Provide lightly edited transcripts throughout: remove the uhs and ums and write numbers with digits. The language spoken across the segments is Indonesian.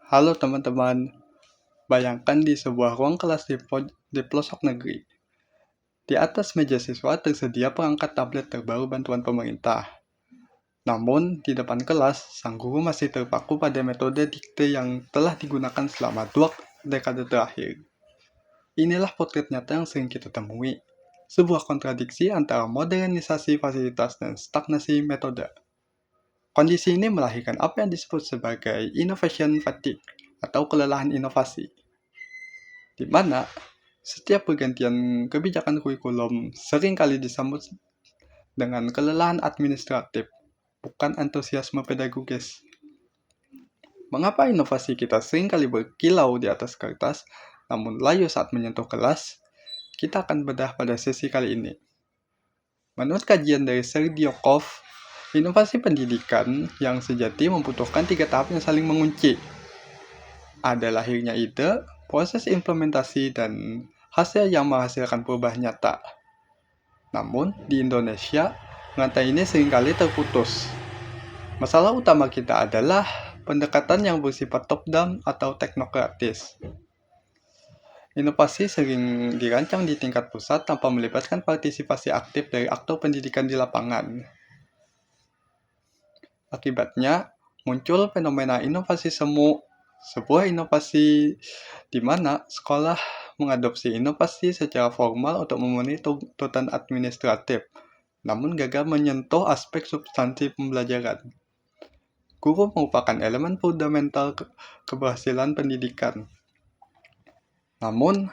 Halo teman-teman, bayangkan di sebuah ruang kelas di pelosok negeri. Di atas meja siswa tersedia perangkat tablet terbaru bantuan pemerintah. Namun, di depan kelas, sang guru masih terpaku pada metode dikte yang telah digunakan selama 2 dekade terakhir. Inilah potret nyata yang sering kita temui, sebuah kontradiksi antara modernisasi fasilitas dan stagnasi metode. Kondisi ini melahirkan apa yang disebut sebagai innovation fatigue atau kelelahan inovasi, di mana setiap pergantian kebijakan kurikulum seringkali disambut dengan kelelahan administratif, bukan antusiasme pedagogis. Mengapa inovasi kita seringkali berkilau di atas kertas, namun layu saat menyentuh kelas? Kita akan bedah pada sesi kali ini. Menurut kajian dari Serdiokov, inovasi pendidikan yang sejati membutuhkan 3 tahap yang saling mengunci. Ada lahirnya ide, proses implementasi, dan hasil yang menghasilkan perubahan nyata. Namun, di Indonesia, rantai ini seringkali terputus. Masalah utama kita adalah pendekatan yang bersifat top-down atau teknokratis. Inovasi sering dirancang di tingkat pusat tanpa melibatkan partisipasi aktif dari aktor pendidikan di lapangan. Akibatnya, muncul fenomena inovasi semu, sebuah inovasi di mana sekolah mengadopsi inovasi secara formal untuk memenuhi tuntutan administratif, namun gagal menyentuh aspek substansi pembelajaran. Guru merupakan elemen fundamental keberhasilan pendidikan. Namun,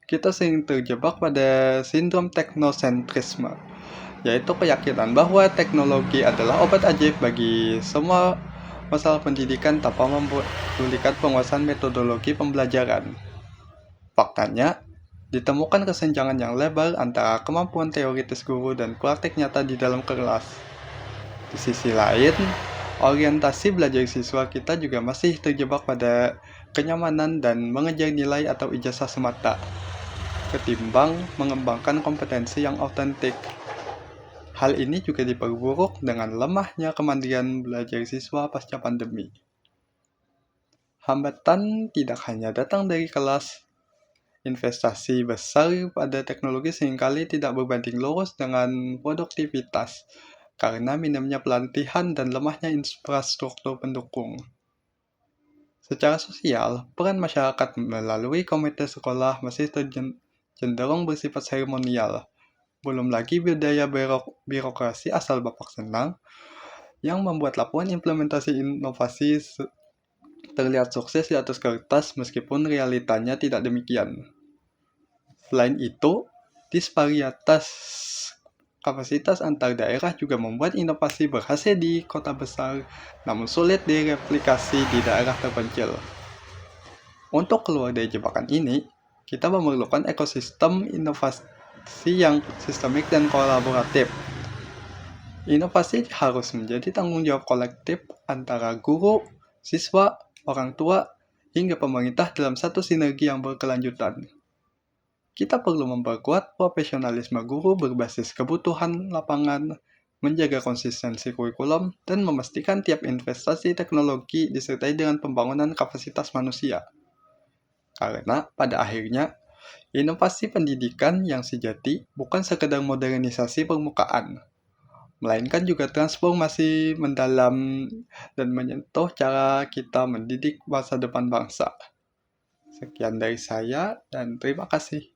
kita sering terjebak pada sindrom teknosentrisme, yaitu keyakinan bahwa teknologi adalah obat ajaib bagi semua masalah pendidikan tanpa mempedulikan penguasaan metodologi pembelajaran. Faktanya, ditemukan kesenjangan yang lebar antara kemampuan teoritis guru dan praktik nyata di dalam kelas. Di sisi lain, orientasi belajar siswa kita juga masih terjebak pada kenyamanan dan mengejar nilai atau ijazah semata, ketimbang mengembangkan kompetensi yang autentik. Hal ini juga diperburuk dengan lemahnya kemandirian belajar siswa pasca pandemi. Hambatan tidak hanya datang dari kelas. Investasi besar pada teknologi seringkali tidak berbanding lurus dengan produktivitas, karena minimnya pelatihan dan lemahnya infrastruktur pendukung. Secara sosial, peran masyarakat melalui komite sekolah masih cenderung bersifat seremonial. Belum lagi budaya birokrasi asal bapak senang yang membuat laporan implementasi inovasi terlihat sukses di atas kertas meskipun realitanya tidak demikian. Selain itu, disparitas kapasitas antar daerah juga membuat inovasi berhasil di kota besar, namun sulit direplikasi di daerah terpencil. Untuk keluar dari jebakan ini, kita memerlukan ekosistem inovasi yang sistemik dan kolaboratif. Inovasi harus menjadi tanggung jawab kolektif antara guru, siswa, orang tua, hingga pemerintah dalam satu sinergi yang berkelanjutan. Kita perlu memperkuat profesionalisme guru berbasis kebutuhan lapangan, menjaga konsistensi kurikulum, dan memastikan tiap investasi teknologi disertai dengan pembangunan kapasitas manusia. Karena pada akhirnya, inovasi pendidikan yang sejati bukan sekedar modernisasi permukaan, melainkan juga transformasi mendalam dan menyentuh cara kita mendidik masa depan bangsa. Sekian dari saya dan terima kasih.